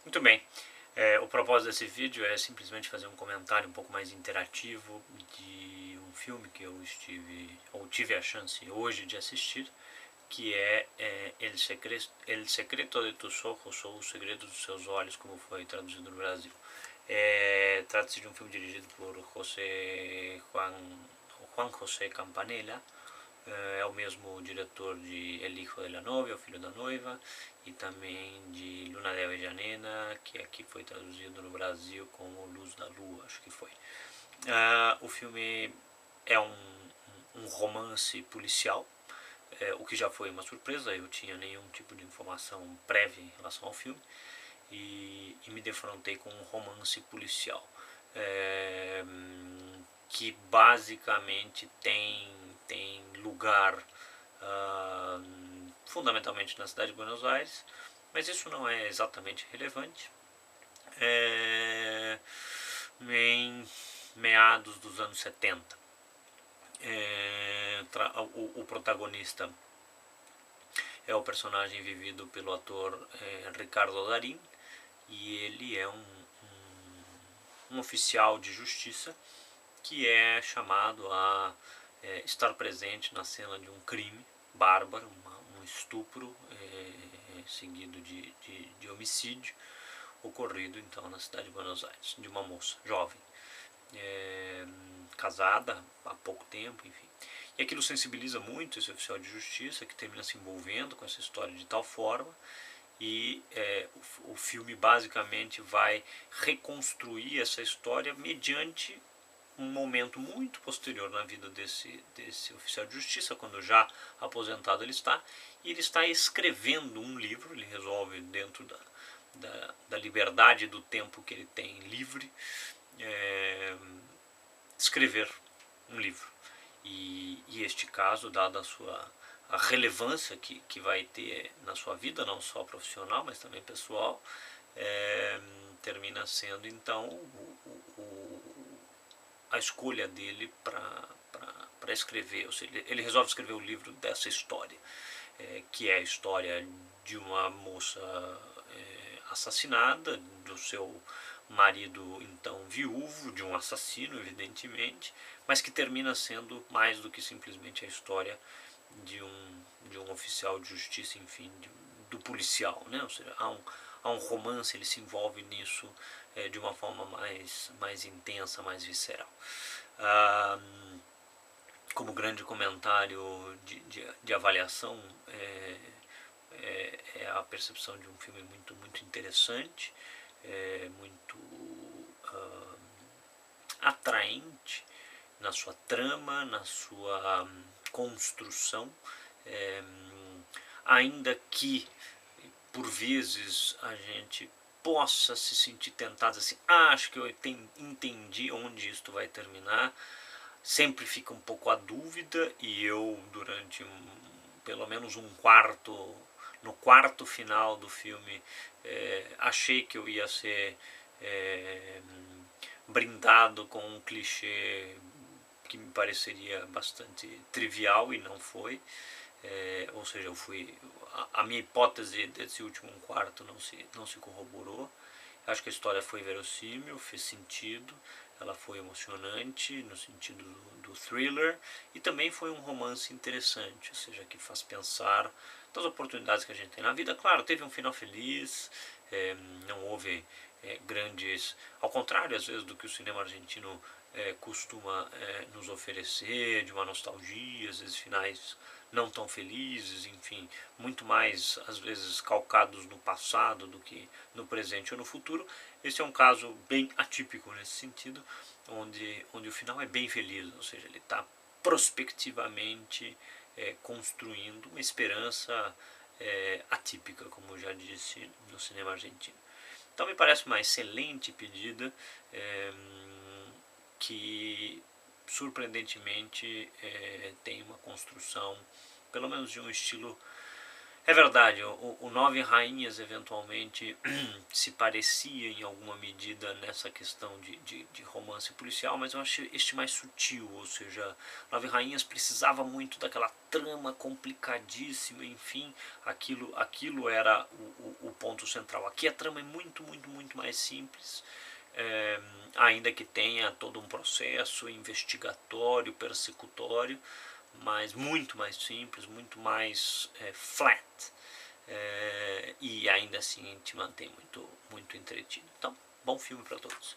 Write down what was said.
Muito bem, o propósito desse vídeo é simplesmente fazer um comentário um pouco mais interativo de um filme que eu tive a chance hoje de assistir, que é El Secreto de tus Ojos, ou O Segredo dos Seus Olhos, como foi traduzido no Brasil. Trata-se de um filme dirigido por Juan José Campanella. É o mesmo diretor de El Hijo de la Novia, O Filho da Noiva, e também de Luna de Avellaneda, que aqui foi traduzido no Brasil como Luz da Lua, acho que foi. O filme é um romance policial, o que já foi uma surpresa. Eu tinha nenhum tipo de informação prévia em relação ao filme e me defrontei com um romance policial, que basicamente tem lugar fundamentalmente na cidade de Buenos Aires, mas isso não é exatamente relevante. Em meados dos anos 70, o protagonista é o personagem vivido pelo ator Ricardo Darín, e ele é um oficial de justiça que é chamado a estar presente na cena de um crime bárbaro, um estupro seguido de homicídio, ocorrido então na cidade de Buenos Aires, de uma moça jovem, casada há pouco tempo, enfim. E aquilo sensibiliza muito esse oficial de justiça, que termina se envolvendo com essa história de tal forma, e o filme basicamente vai reconstruir essa história mediante um momento muito posterior na vida desse oficial de justiça, quando já aposentado ele está, e ele está escrevendo um livro. Ele resolve, dentro da liberdade do tempo que ele tem livre, escrever um livro. E este caso, dada a relevância que vai ter na sua vida, não só profissional, mas também pessoal, termina sendo então a escolha dele para escrever. Ou seja, ele resolve escrever o livro dessa história, que é a história de uma moça assassinada, do seu marido então viúvo, de um assassino, evidentemente, mas que termina sendo mais do que simplesmente a história de um oficial de justiça, enfim, do policial, né? Ou seja, há um romance, ele se envolve nisso de uma forma mais intensa, mais visceral. Como grande comentário de avaliação, é a percepção de um filme muito interessante, muito atraente na sua trama, na sua construção, ainda que por vezes a gente possa se sentir tentado assim, acho que eu entendi onde isto vai terminar. Sempre fica um pouco a dúvida, e eu, durante pelo menos no quarto final do filme, achei que eu ia ser brindado com um clichê que me pareceria bastante trivial, e não foi. Ou seja, a minha hipótese desse último quarto não se corroborou. Acho que a história foi verossímil, fez sentido, ela foi emocionante no sentido do thriller, e também foi um romance interessante, ou seja, que faz pensar das oportunidades que a gente tem na vida. Claro, teve um final feliz, não houve grandes, ao contrário às vezes do que o cinema argentino costuma nos oferecer, de uma nostalgia, às vezes finais não tão felizes, enfim, muito mais às vezes calcados no passado do que no presente ou no futuro. Esse é um caso bem atípico nesse sentido, onde o final é bem feliz, ou seja, ele está prospectivamente construindo uma esperança atípica, como eu já disse, no cinema argentino. Então me parece uma excelente pedida, que surpreendentemente tem uma construção, pelo menos de um estilo É verdade, o Nove Rainhas eventualmente se parecia em alguma medida nessa questão de romance policial, mas eu achei este mais sutil, ou seja, Nove Rainhas precisava muito daquela trama complicadíssima, enfim, aquilo era o ponto central. Aqui a trama é muito mais simples, ainda que tenha todo um processo investigatório, persecutório, mas muito mais simples, muito mais flat, e ainda assim te mantém muito entretido. Então, bom filme para todos.